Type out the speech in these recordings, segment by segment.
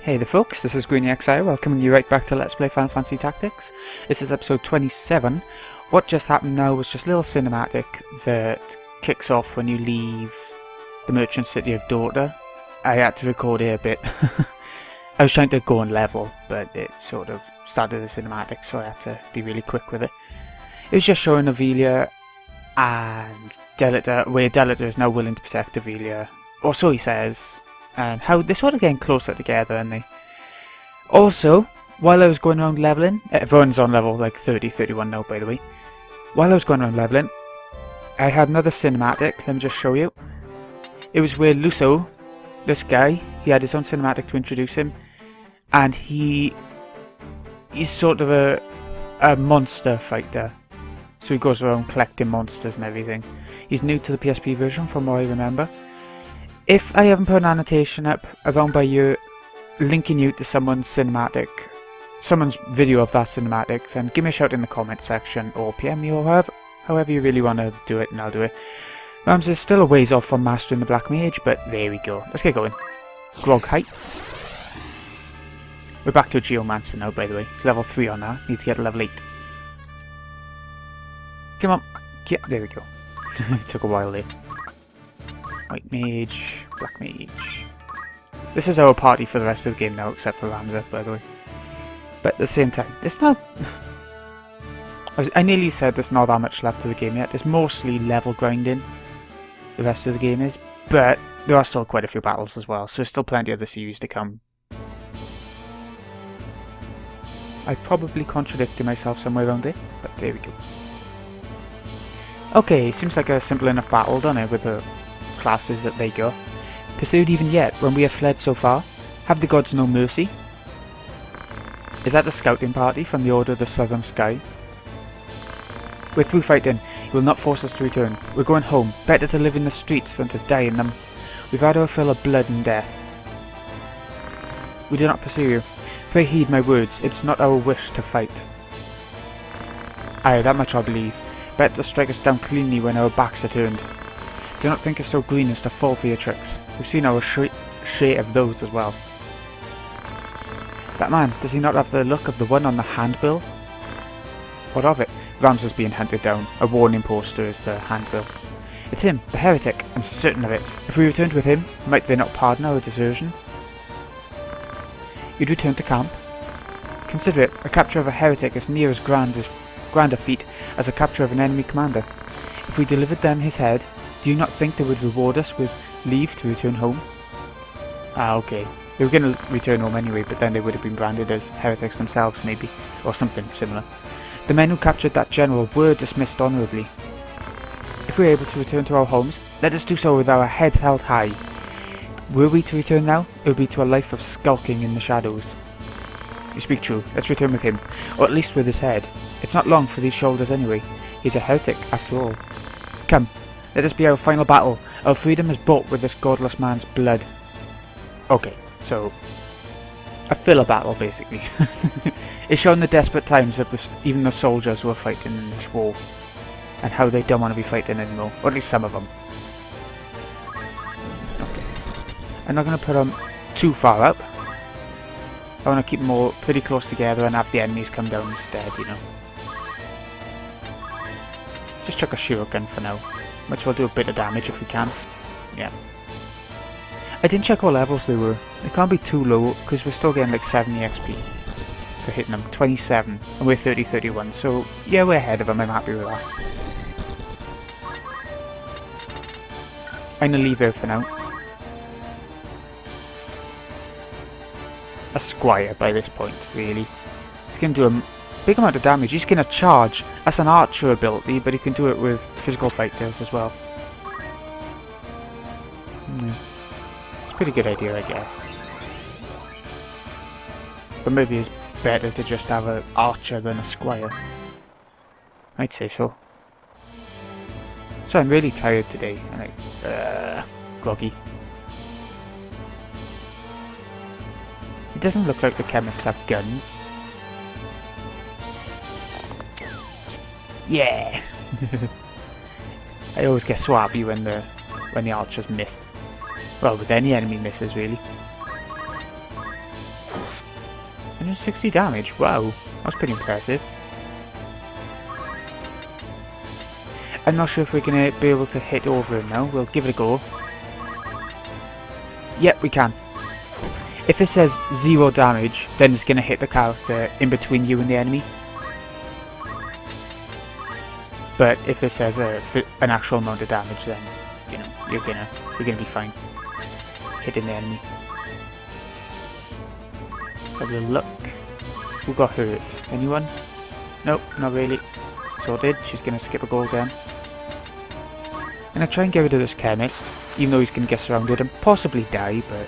Hey there folks, this is GreenyXI welcoming you right back to Let's Play Final Fantasy Tactics. This is episode 27. What just happened now was just a little cinematic that kicks off when you leave the merchant city of Daughter. I had to record it a bit. I was trying to go on level, but it sort of started the cinematic, so I had to be really quick with it. It was just showing Avelia and Delita, where Delita is now willing to protect Avelia, or so he says. And how they're sort of getting closer together, aren't they? Also, while I was going around leveling, everyone's on level like 30, 31 now by the way. While I was going around leveling, I had another cinematic, let me just show you. It was where Luso, this guy, he had his own cinematic to introduce him. And he's sort of a monster fighter. So he goes around collecting monsters and everything. He's new to the PSP version from what I remember. If I haven't put an annotation up around by you linking you to someone's cinematic, someone's video of that cinematic, then give me a shout in the comment section or PM me or however you really want to do it and I'll do it. Rams is still a ways off from mastering the Black Mage, but there we go. Let's get going. Grogh Heights. We're back to a Geomancer now by the way. It's level 3 on that. Need to get to level 8. Come on. Yeah, there we go. It took a while there. White Mage, Black Mage. This is our party for the rest of the game now, except for Ramza, by the way. But at the same time, it's not... I nearly said there's not that much left of the game yet. It's mostly level grinding, the rest of the game is. But there are still quite a few battles as well, so there's still plenty of the series to come. I probably contradicted myself somewhere around there, but there we go. Okay, seems like a simple enough battle, doesn't it, with the classes that they got. Pursued even yet, when we have fled so far? Have the gods no mercy? Is that the scouting party from the Order of the Southern Sky? We're through fighting. You will not force us to return. We're going home. Better to live in the streets than to die in them. We've had our fill of blood and death. We do not pursue you. Pray heed my words. It's not our wish to fight. Aye, that much I believe. Better to strike us down cleanly when our backs are turned. Do not think us so green as to fall for your tricks. We've seen our share of those as well. That man, does he not have the look of the one on the handbill? What of it? Ramza's being hunted down. A warning poster is the handbill. It's him, the heretic. I'm certain of it. If we returned with him, might they not pardon our desertion? You'd return to camp? Consider it, a capture of a heretic is near as grand a feat as a capture of an enemy commander. If we delivered them his head, do you not think they would reward us with leave to return home? Ah, okay. They were going to return home anyway, but then they would have been branded as heretics themselves, maybe. Or something similar. The men who captured that general were dismissed honourably. If we are able to return to our homes, let us do so with our heads held high. Were we to return now, it would be to a life of skulking in the shadows. You speak true. Let's return with him. Or at least with his head. It's not long for these shoulders anyway. He's a heretic, after all. Come. Let this be our final battle. Our freedom is bought with this godless man's blood. Okay, so a filler battle basically. It's showing the desperate times of even the soldiers who are fighting in this war. And how they don't want to be fighting anymore. Or at least some of them. Okay. I'm not going to put them too far up. I want to keep them all pretty close together and have the enemies come down instead, you know. Just chuck a shuriken for now. Might as well do a bit of damage if we can. Yeah. I didn't check what levels they were. They can't be too low because we're still getting like 70 XP for hitting them. 27 and we're 30, 31. So yeah, we're ahead of them. I'm happy with that. I'm gonna leave here for now. A squire by this point, really. He's gonna do a big amount of damage. He's gonna charge. That's an archer ability, but he can do it with physical fighters as well. Yeah. It's a pretty good idea, I guess. But maybe it's better to just have an archer than a squire. I'd say so. So I'm really tired today, and like, groggy. It doesn't look like the chemists have guns. Yeah! I always get so happy when the archers miss. Well, with any enemy misses, really. 160 damage, wow, that's pretty impressive. I'm not sure if we're going to be able to hit over him now, we'll give it a go. Yep, we can. If it says 0 damage, then it's going to hit the character in between you and the enemy. But if it says an actual amount of damage, then you know you're gonna be fine hitting the enemy. Let's have a look. Who got hurt? Anyone? Nope, not really. Sorted. She's gonna skip a goal again. I'm gonna try and get rid of this chemist, even though he's gonna get surrounded and possibly die, but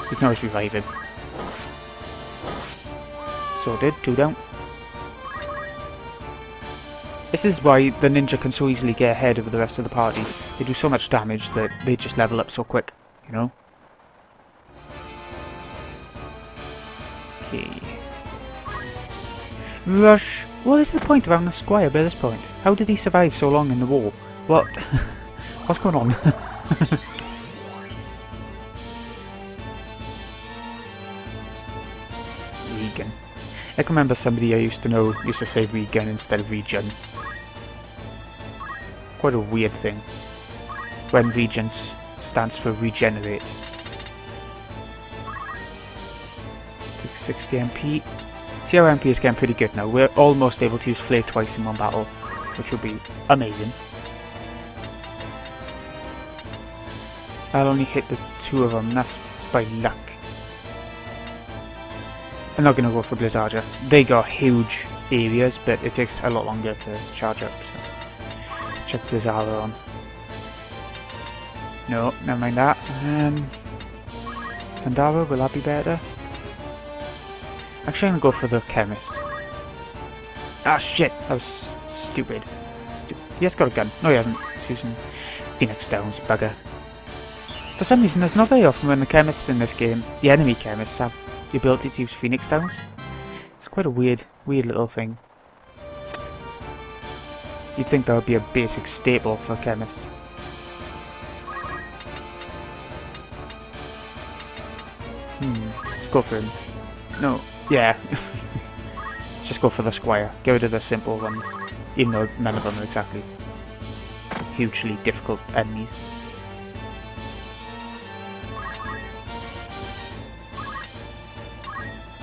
we can always revive him. Sorted. 2 down. This is why the ninja can so easily get ahead of the rest of the party. They do so much damage that they just level up so quick, you know? Okay. Rush! What is the point of having a squire by this point? How did he survive so long in the war? What? What's going on? Regan. I can remember somebody I used to know used to say Regan instead of regen. Quite a weird thing. When regen stands for regenerate. 60 MP. See how MP is getting pretty good now. We're almost able to use Flare twice in one battle, which would be amazing. I'll only hit the 2 of them, that's by luck. I'm not going to go for Blizzardia. They got huge areas, but it takes a lot longer to charge up. So. Check Blizzardia on. No, never mind that. Thundara, will that be better? Actually, I'm going to go for the chemist. Ah, shit! That was stupid. He has got a gun. No, he hasn't. He's using Phoenix Downs, bugger. For some reason, it's not very often when the chemists in this game, the enemy chemists, have the ability to use Phoenix Downs. It's quite a weird little thing. You'd think that would be a basic staple for a chemist. Let's go for him. No, yeah. Let's just go for the squire. Get rid of the simple ones, even though none of them are exactly hugely difficult enemies.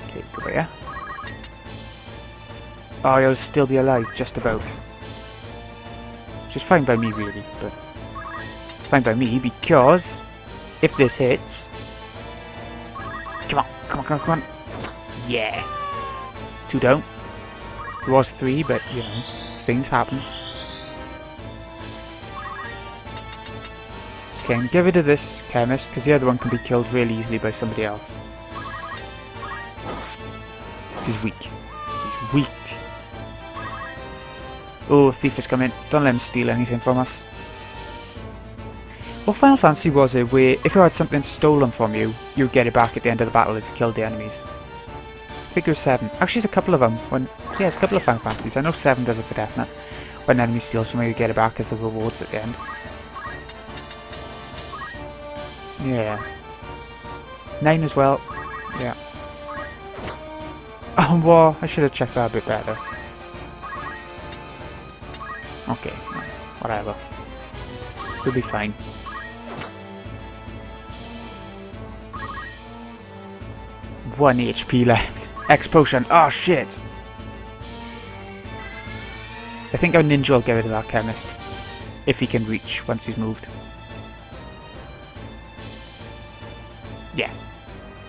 Okay, go here. Oh, he'll still be alive, just about. Which is fine by me, really, but fine by me because if this hits, come on, yeah, 2 down. It was 3, but you know, things happen. Okay, and get rid of this chemist because the other one can be killed really easily by somebody else. He's weak. He's weak. Oh, thief is coming. Don't let him steal anything from us. Well, Final Fantasy was it where if you had something stolen from you, you'd get it back at the end of the battle if you killed the enemies. Figure 7. Actually, there's a couple of them. Yeah, there's a couple of Final Fantasies. I know 7 does it for definite. When an enemy steals from you, you get it back as the rewards at the end. Yeah. 9 as well. Yeah. Oh, well, I should have checked that a bit better. Okay, whatever. We'll be fine. One HP left. X potion. Oh shit! I think our ninja will get rid of that chemist. If he can reach once he's moved. Yeah.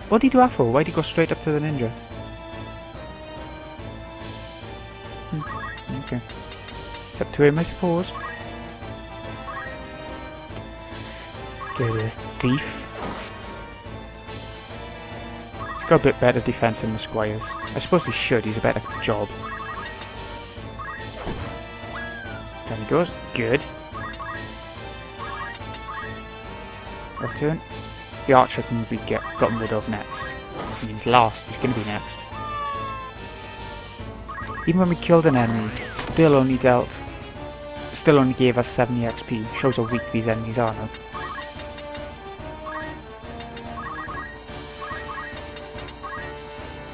What did he do that for? Why did he go straight up to the ninja? Okay. It's up to him, I suppose. Get a thief. He's got a bit better defense than the squires. I suppose he should, he's a better job. There he goes. Good. Our turn. The archer can be gotten rid of next. If he's last, he's going to be next. Even when we killed an enemy, still only gave us 70 XP. Shows how weak these enemies are now.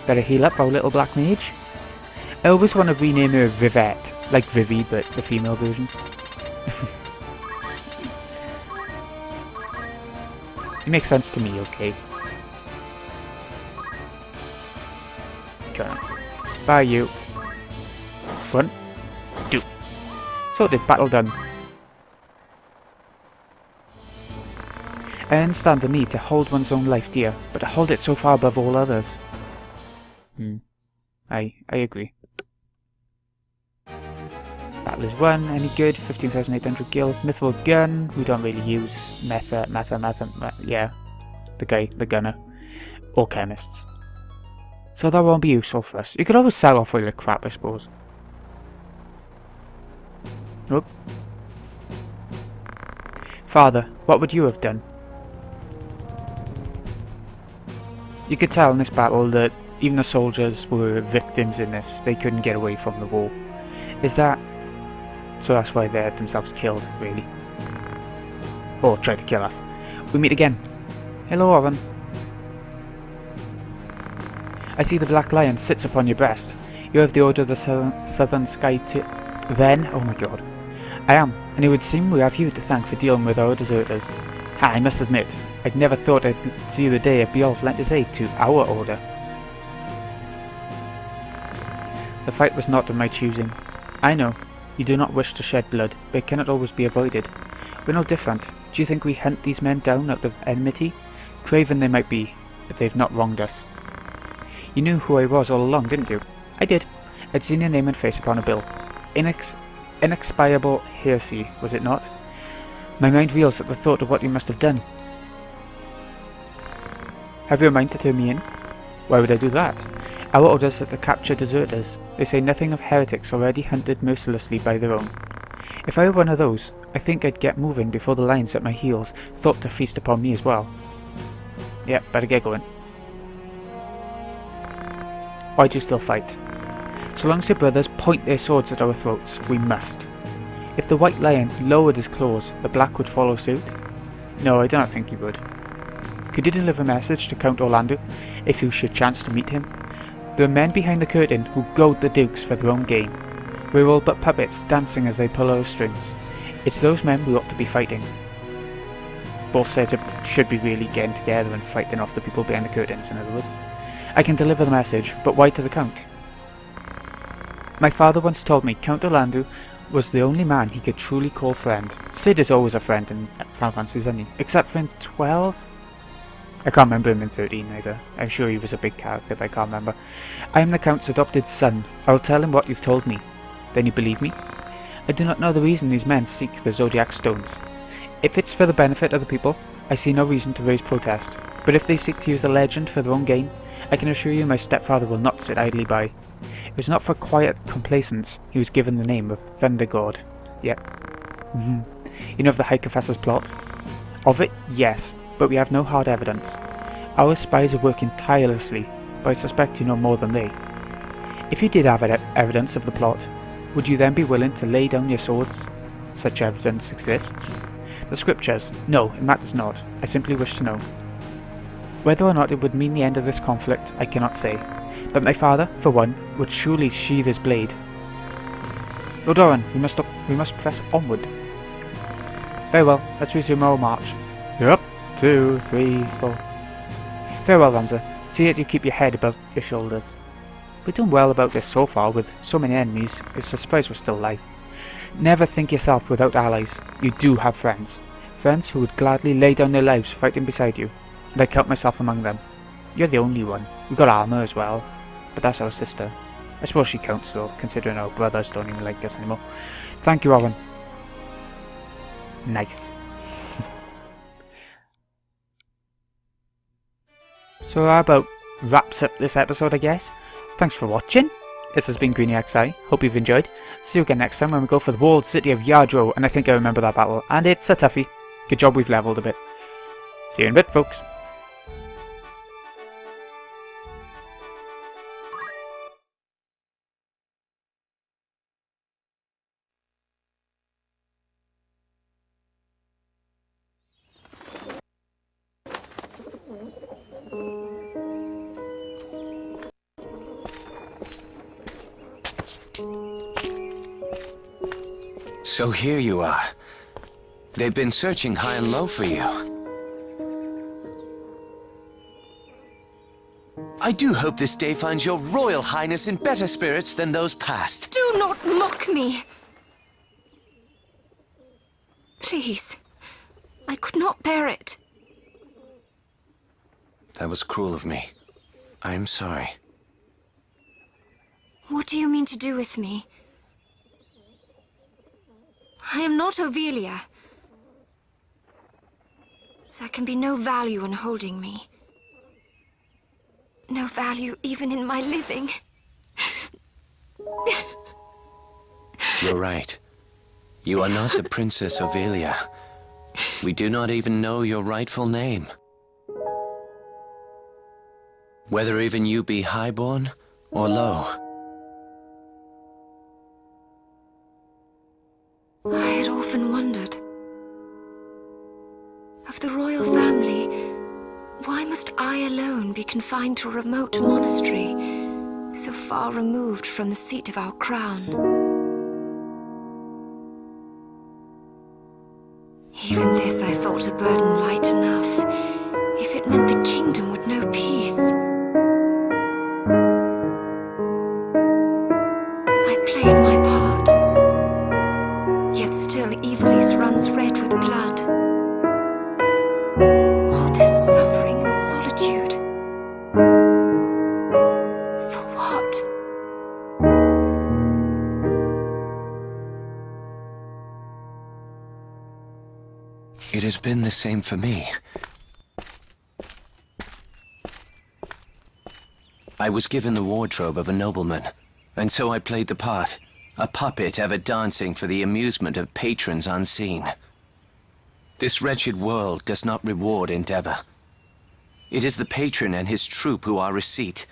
Better heal up our little black mage. I always want to rename her Vivette, like Vivi, but the female version. It makes sense to me, okay? Come on. Bye, you. 1, 2. Sorted, battle done. I understand the need to hold one's own life dear, but to hold it so far above all others. I agree. Battle is won, any good, 15,800 gil. Mythical gun, we don't really use. Yeah. The gunner. Or chemists. So that won't be useful for us. You could always sell off all your crap, I suppose. Nope. Father, what would you have done? You could tell in this battle that even the soldiers were victims in this. They couldn't get away from the war. Is that... So that's why they had themselves killed, really. Or tried to kill us. We meet again. Hello, Oren. I see the Black Lion sits upon your breast. You have the Order of the Southern Sky to... Then? Oh my god. I am, and it would seem we have you to thank for dealing with our deserters. I must admit, I'd never thought I'd see the day a Beowulf lent his aid to our order. The fight was not of my choosing. I know, you do not wish to shed blood, but it cannot always be avoided. We're no different. Do you think we hunt these men down out of enmity? Craven they might be, but they've not wronged us. You knew who I was all along, didn't you? I did. I'd seen your name and face upon a bill. Inexpiable heresy, was it not? My mind reels at the thought of what you must have done. Have you a mind to turn me in? Why would I do that? Our orders are to capture deserters. They say nothing of heretics already hunted mercilessly by their own. If I were one of those, I think I'd get moving before the lions at my heels thought to feast upon me as well. Yep, better get going. Why do you still fight? So long as your brothers point their swords at our throats, we must. If the white lion lowered his claws, the black would follow suit? No, I do not think he would. Could you deliver a message to Count Orlando, if you should chance to meet him? There are men behind the curtain who goad the dukes for their own gain. We're all but puppets dancing as they pull our strings. It's those men we ought to be fighting. Both sides should be really getting together and fighting off the people behind the curtains, in other words. I can deliver the message, but why to the Count? My father once told me Count Orlando was the only man he could truly call friend. Sid is always a friend in Final Fantasy, isn't he? Except for in 12? I can't remember him in 13 either. I'm sure he was a big character, but I can't remember. I am the Count's adopted son. I'll tell him what you've told me. Then you believe me? I do not know the reason these men seek the Zodiac Stones. If it's for the benefit of the people, I see no reason to raise protest. But if they seek to use a legend for their own gain, I can assure you my stepfather will not sit idly by. It was not for quiet complacence he was given the name of Thunder God. Yep. You know of the High Confessor's plot? Of it, yes, but we have no hard evidence. Our spies are working tirelessly, but I suspect you know more than they. If you did have evidence of the plot, would you then be willing to lay down your swords? Such evidence exists. The scriptures? No, it matters not. I simply wish to know. Whether or not it would mean the end of this conflict, I cannot say. But my father, for one, would surely sheathe his blade. Lord Oren, we must press onward. Very well, let's resume our march. Yep, 2, 3, 4. Very well, Ramza. See that you keep your head above your shoulders. We're doing well about this so far, with so many enemies. It's a surprise we're still alive. Never think yourself without allies. You do have friends. Friends who would gladly lay down their lives fighting beside you. And I count myself among them. You're the only one. We've got Alma as well. But that's our sister. I suppose she counts though, considering our brothers don't even like us anymore. Thank you, Owen. Nice. So that about wraps up this episode, I guess. Thanks for watching. This has been GreenyXI. Hope you've enjoyed. See you again next time when we go for the walled city of Yardro, and I think I remember that battle. And it's a toughie. Good job we've leveled a bit. See you in a bit, folks. So here you are. They've been searching high and low for you. I do hope this day finds your Royal Highness in better spirits than those past. Do not mock me! Please. I could not bear it. That was cruel of me. I am sorry. What do you mean to do with me? I am not Ovelia. There can be no value in holding me. No value even in my living. You're right. You are not the Princess Ovelia. We do not even know your rightful name. Whether even you be highborn or low. I had often wondered. Of the royal family, why must I alone be confined to a remote monastery, so far removed from the seat of our crown? Even this I thought a burden light enough, if it meant the kingdom would know peace. I played my part, yet still Evilise runs red with blood. All this suffering and solitude. For what? It has been the same for me. I was given the wardrobe of a nobleman, and so I played the part, a puppet ever dancing for the amusement of patrons unseen. This wretched world does not reward endeavor. It is the patron and his troop who are receipt.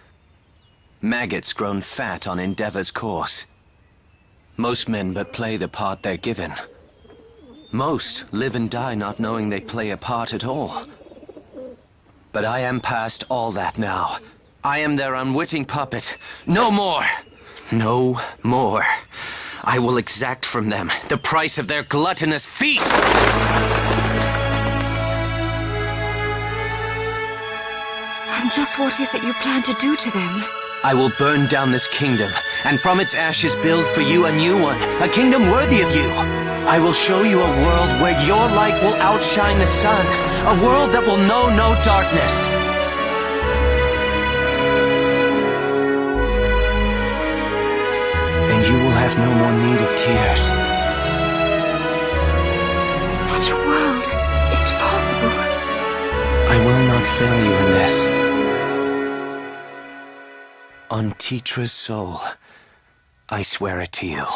Maggots grown fat on endeavor's course. Most men but play the part they're given. Most live and die not knowing they play a part at all. But I am past all that now. I am their unwitting puppet. No more! No more. I will exact from them the price of their gluttonous feast! And just what is it you plan to do to them? I will burn down this kingdom, and from its ashes build for you a new one, a kingdom worthy of you. I will show you a world where your light will outshine the sun, a world that will know no darkness. And you will have no more need of tears. Such a world, is it possible? I will not fail you in this. On Titra's soul, I swear it to you.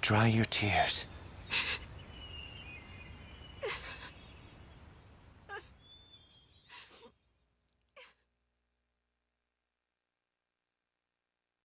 Dry your tears.